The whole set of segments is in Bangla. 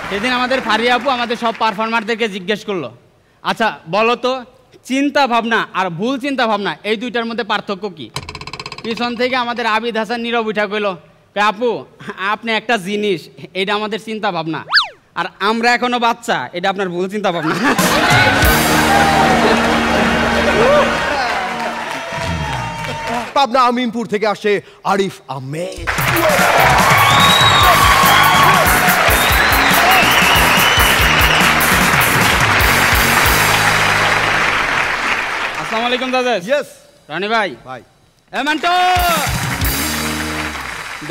সেদিন আমাদের ফারিয়া আপু আমাদের সব পারফর্মারদেরকে জিজ্ঞেস করলো, আচ্ছা বলো তো চিন্তা ভাবনা আর ভুল চিন্তা ভাবনা এই দুইটার মধ্যে পার্থক্য কি? পিছন থেকে আমাদের আবিদ হাসান নীরব উঠা কইল, আপু আপনি একটা জিনিস, এটা আমাদের চিন্তা ভাবনা, আর আমরা এখনো বাচ্চা, এটা আপনার ভুল চিন্তা ভাবনা। পাবনা আমিনপুর থেকে আসে আরিফ আহমেদ। আসসালামু আলাইকুম দাদা। ইয়েস রানী ভাই। ভাই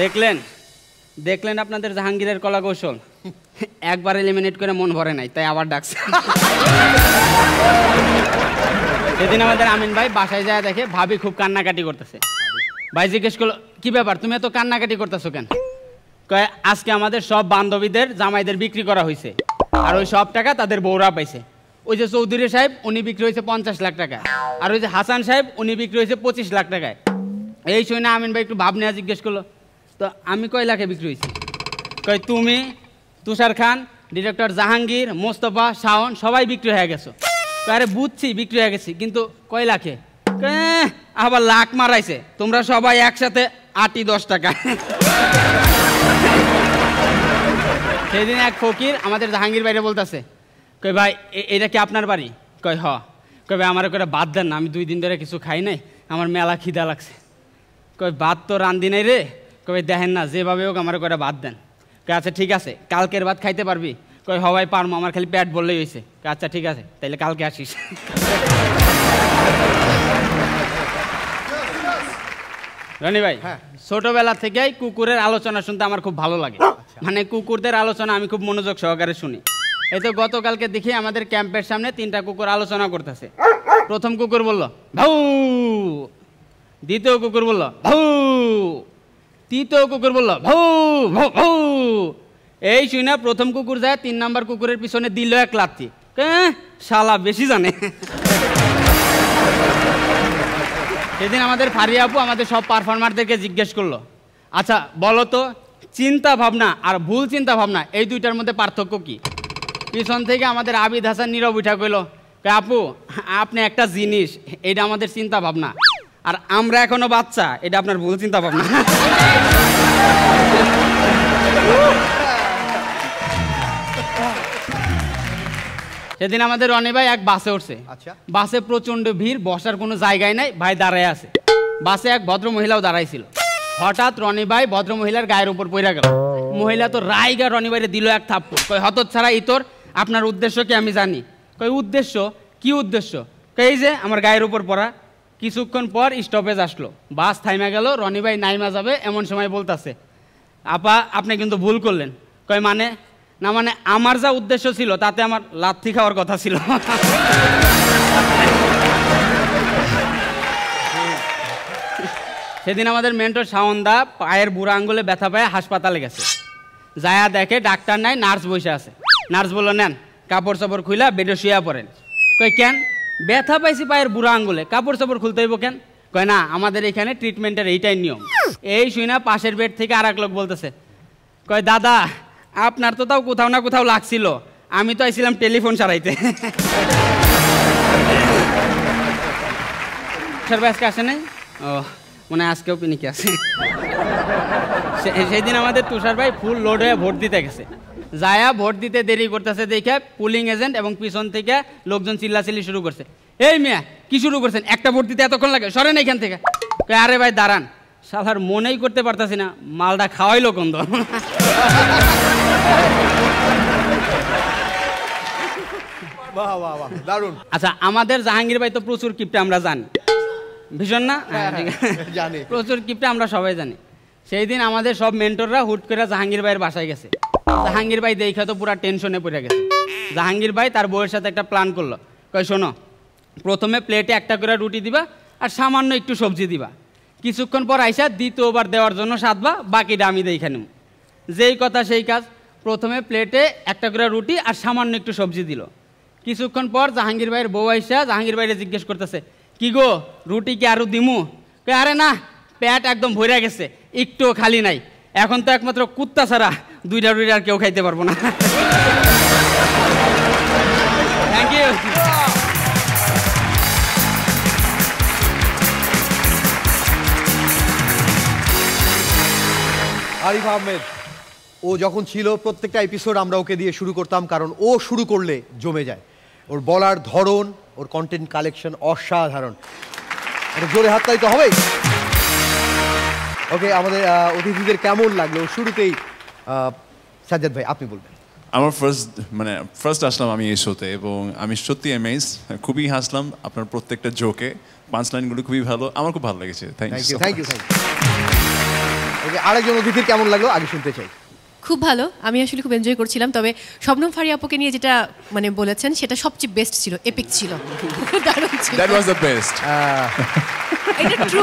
দেখলেন দেখলেন আপনাদের জাহাঙ্গীরের কলা কৌশল, একবার এলিমিনেট করে মন ভরে নাই, তাই আবার ডাকছে। সেদিন আমাদের আমিন ভাই বাসায় যায় দেখে ভাবি খুব কান্নাকাটি করতেছে। ভাই জিজ্ঞেস করলো, কি ব্যাপার তুমি এত কান্নাকাটি করতেছো কেন? কয় আজকে আমাদের সব বান্ধবীদের জামাইদের বিক্রি করা হয়েছে, আর ওই সব টাকা তাদের বউরা পাইছে। ওই যে চৌধুরী সাহেব উনি বিক্রি হয়েছে 50 লাখ টাকা, আর ওই যে হাসান সাহেব উনি বিক্রি হয়েছে 25 লাখ টাকায়। এই শুনে আমিন ভাই একটু ভাব নেওয়া জিজ্ঞেস করলো, তো আমি কয় লাখে বিক্রি হয়েছি? কয় তুমি, তুষার খান, ডিরেক্টর জাহাঙ্গীর, মোস্তফা, শাওন সবাই বিক্রি হয়ে গেছো। আরে বুঝছি বিক্রি হয়ে গেছি, কিন্তু কয় লাখে? আবার লাখ মারাইছে, তোমরা সবাই একসাথে 8-10 টাকা। সেদিন এক ফকির আমাদের জাহাঙ্গীর বাইরে বলতেছে, কই ভাই এটা কি আপনার বাড়ি? কয় হ। কই ভাই আমার করে বাদ দেন না, আমি 2 দিন ধরে কিছু খাই নাই, আমার মেলা খিদা লাগছে। কই ভাত তো রান্ধি নাই রে। কই দেখেন না যেভাবে হোক আমার করে বাদ দেন। কই আচ্ছা ঠিক আছে, কালকের ভাত খাইতে পারবি? কই হ ভাই পারবো, আমার খালি পেট বললেই হয়েছে। আচ্ছা ঠিক আছে, তাইলে কালকে আসিস। রনি ভাই, ছোটবেলা থেকেই কুকুরের আলোচনা শুনতে আমার খুব ভালো লাগে। মানে কুকুরদের আলোচনা আমি খুব মনোযোগ সহকারে শুনি। এই তো গতকালকে দেখি আমাদের ক্যাম্পের সামনে 3টা কুকুর আলোচনা করতেছে। প্রথম কুকুর বলল ভাউ, দ্বিতীয় কুকুর বলল ভাউ, তৃতীয় কুকুর বলল ভাউ ভাউ ভাউ। এই শুনে প্রথম কুকুর যায় 3 নাম্বার কুকুরের পিছনে দিল এক লাথি। শালা বেশি জানে। সেদিন আমাদের ফারিয়া আপু আমাদের সব পারফর্মারদেরকে জিজ্ঞেস করলো, আচ্ছা বলো তো চিন্তা ভাবনা আর ভুল চিন্তা ভাবনা এই দুইটার মধ্যে পার্থক্য কি? পিছন থেকে আমাদের আবিদ হাসান নীরব উঠা কইল, আপু আপনি একটা জিনিস, এটা আমাদের চিন্তা ভাবনা, আর আমরা এখনো বাচ্চা, এটা আপনার ভুল চিন্তা ভাবনা। সেদিন আমাদের রনি ভাই এক বাসে উঠছে। বাসে প্রচন্ড ভিড়, বসার কোনো জায়গায় নাই, ভাই দাঁড়ায় আছে। বাসে এক ভদ্র মহিলাও দাঁড়াইছিল। হঠাৎ রনি ভাই ভদ্র মহিলার গায়ের উপর পড়ে গেল। মহিলা তো রাইগা রনি ভাইরে দিল এক থাপ্পড়। কই হতচ্ছাড়া ইতর, আপনার উদ্দেশ্য কি আমি জানি। কই উদ্দেশ্য? কি উদ্দেশ্য? কই এই যে আমার গায়ের উপর পড়া। কিছুক্ষণ পর স্টপেজ আসলো, বাস থাইমা গেল, রনি ভাই নাইমা যাবে এমন সময় বলতেছে, আপা আপনি কিন্তু ভুল করলেন। কই মানে? না মানে আমার যা উদ্দেশ্য ছিল তাতে আমার লাথি খাওয়ার কথা ছিল। সেদিন আমাদের মেন্টর শাওনদা পায়ের বুড়া আঙ্গুলে ব্যথা পায়ে হাসপাতালে গেছে। যায়া দেখে ডাক্তার নাই, নার্স বসে আছে। নার্স বলল নেন কাপড় চাপড় খুইলা বেডে শুয়া পড়েন। কই কেন? ব্যথা পাইছি পায়ের বুড়া আঙ্গুলে, কাপড় চাপড় খুলতে হইব কেন? কয় না আমাদের এখানে ট্রিটমেন্টের এইটাই নিয়ম। এই শুই না পাশের বেড থেকে আর এক লোক বলতেছে, কয় দাদা আপনার তো তাও কোথাও না কোথাও লাগছিল, আমি তো আইছিলাম টেলিফোন সারাইতে। আজকে আসে নাই? ও মনে হয় আজকেও পিনিকে আছে। সেই দিন আমাদের তুষার ভাই ফুল লোড হয়ে ভোট দিতে গেছে। যায়া ভোট দিতে দেরি করতেছে দেখে পুলিং এজেন্ট এবং পিছন থেকে লোকজন চিল্লাচিল্লি শুরু করছে, এই মিয়া কি শুরু করছেন, একটা ভোট দিতে এতক্ষণ লাগে, সরেন এখান থেকে। আরে ভাই দাঁড়ান, শালার মনেই করতে পারতাছি না মালটা খাওয়াইলো কোন দল। আচ্ছা আমাদের জাহাঙ্গীর ভাই তো প্রচুর কিপটা আমরা জানি, ভীষণ না? প্রচুর কিপটা আমরা সবাই জানি। সেই দিন আমাদের সব মেন্টররা হুট করে জাহাঙ্গীর ভাইয়ের বাসায় গেছে। জাহাঙ্গীর ভাই দেখা তো পুরা টেনশনে পড়ে গেছে। জাহাঙ্গীর ভাই তার বউয়ের সাথে একটা প্ল্যান করলো। কই শোনো, প্রথমে প্লেটে একটা করে রুটি দিবা আর সামান্য একটু সবজি দিবা, কিছুক্ষণ পর আইসা দ্বিতীয়বার দেওয়ার জন্য সাধবা, বাকিটা আমি দেখে নেব। যেই কথা সেই কাজ, প্রথমে প্লেটে একটা করে রুটি আর সামান্য একটু সবজি দিল। কিছুক্ষণ পর জাহাঙ্গীর ভাইয়ের বউ আইসা জাহাঙ্গীর ভাইরে জিজ্ঞেস করতেছে, কি গো রুটি কি আরো দিমু? আরে না, পেট একদম ভরে গেছে, একটুও খালি নাই, এখন তো একমাত্র কুত্তা ছাড়া দুইটা রুটি আর কেউ খাইতে পারবো না। Thank you. আরিফ আহমেদ, ও যখন ছিল প্রত্যেকটা এপিসোড আমরা ওকে দিয়ে শুরু করতাম, কারণ ও শুরু করলে জমে যায়। ওর বলার ধরন, ওর কন্টেন্ট কালেকশন অসাধারণ। এটা জোরে হাততালি তো হবেই। ওকে, আমাদের অতিথিদের কেমন লাগলো শুরুতেই? সাজ্জাদ ভাই, আপনি বলবেন। আমার ফার্স্ট আসলাম আমি এই শোতে, এবং আমি সত্যি অ্যামেজ, খুবই হাসলাম আপনার প্রত্যেকটা জোকে। পাঁচ লাইনগুলো খুবই ভালো, আমার খুব ভালো লেগেছে। Thank you. ওকে, আরেকজন অতিথির কেমন লাগলো আগে শুনতে চাই। খুব ভালো, আমি আসলে খুব এনজয় করছিলাম। তবে শবনম ফারি আপুকে নিয়ে যেটা মানে বলেছেন সেটা সবচেয়ে বেস্ট ছিল, এপিক ছিল, দারুণ ছিল। That was the best. এটা ট্রু।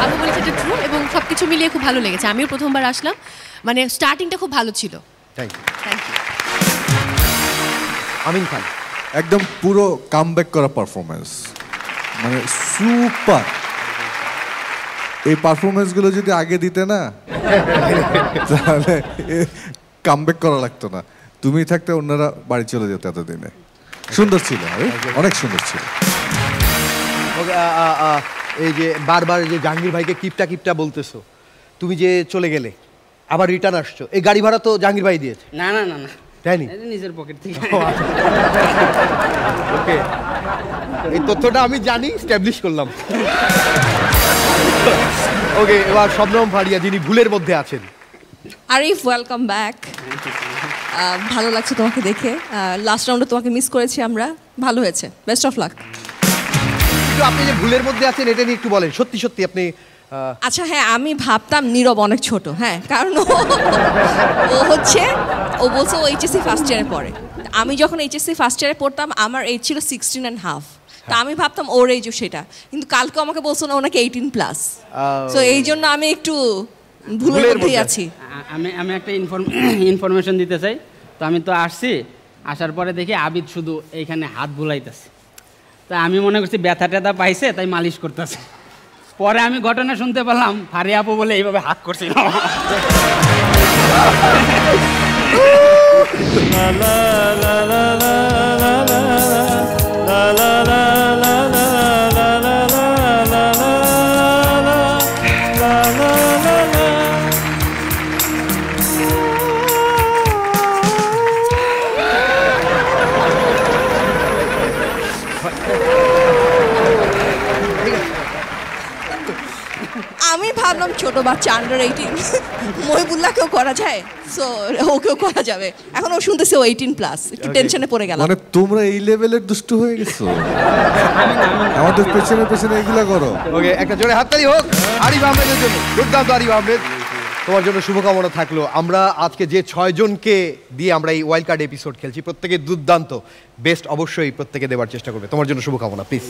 আপু বলেছে এটা ট্রু, এবং সবকিছু মিলিয়ে খুব ভালো লেগেছে। আমিও প্রথমবার আসলাম, মানে স্টার্টিংটা খুব ভালো ছিল। Thank you. Thank you. Amin Khan, একদম পুরো কামব্যাক করা পারফরমেন্স, মানে সুপার। এই পারফরমেন্সগুলো যদি আগে দিতে না তাহলে কামব্যাক করা লাগতো না। তুমি থাকতে অন্যরা বাড়ি চলে যেত এতদিনে। সুন্দর ছিল, অনেক সুন্দর ছিল। ওকে, এই যে বারবার যে জাহাঙ্গীর ভাইকে কিপটা বলতেছো, তুমি যে চলে গেলে আবার রিটার্ন আসছো, এই গাড়ি ভাড়া তো জাহাঙ্গীর ভাই দিয়েছে? না না না না, তাইনি? এটা নিজের পকেট থেকে। ওকে, এই তথ্যটা আমি জানি, স্ট্যাবলিশ করলাম। ওকে, এবার শবনম ফারিয়া, যিনি ভুলের মধ্যে আছেন। Arif, welcome back. ভালো লাগছে তোমাকে দেখে। লাস্ট রাউন্ডে তোমাকে মিস করেছি আমরা, ভালো হয়েছে, বেস্ট অফ লাক। কিন্তু আপনি যে ভুলের মধ্যে আছেন এটা নিয়ে একটু বলেন। সত্যি সত্যি আপনি আচ্ছা, হ্যাঁ, আমি ভাবতাম নীরব অনেক ছোট, হ্যাঁ, কারণ ও হচ্ছে, ও বলছে ও এইচএসসি ফার্স্ট ইয়ারে পড়ে। আমি যখন এইচএসসি ফার্স্ট ইয়ারে পড়তাম আমার এজ ছিল 16.5, তা আমি ভাবতাম ওর এইজও সেটা, কিন্তু কালকে আমাকে বলছো না ওনাকে 18+। তো এই জন্য আমি একটু ভুলের মধ্যেই আছি। আমি একটা ইনফরমেশন দিতে চাই। তো আমি তো আসছি, আসার পরে দেখি আবিদ শুধু এইখানে হাত বুলাইতেছে। তা আমি মনে করছি ব্যথা ট্যাথা পাইছে, তাই মালিশ করতেছে। পরে আমি ঘটনা শুনতে পেলাম ফারি আপু বলে এইভাবে হাত করছিল। আমি ভাবলাম ছোট বাচ্চা, আন্ডার 18, মহিবুল্লাহকেও করা যায়, সো ওকেও করা যাবে। এখন ও শুনতেছে ও 18+, একটু টেনশনে পড়ে গেলাম। মানে তোমরা এই লেভেলের দুষ্টু হয়ে গেছো, আমাদের পেছনে পেছনে এগুলা করো। ওকে, একটা জোরে হাততালি হোক আরিফ আহমেদের জন্য। দুর্দান্ত আরিফ আহমেদ, তোমার জন্য শুভকামনা থাকলো। আমরা আজকে যে 6 জনকে দিয়ে আমরা এই ওয়াইল্ড কার্ড এপিসোড খেলছি, প্রত্যেকে দুর্দান্ত, বেস্ট অবশ্যই প্রত্যেকে দেওয়ার চেষ্টা করবে। তোমার জন্য শুভকামনা, প্লিজ।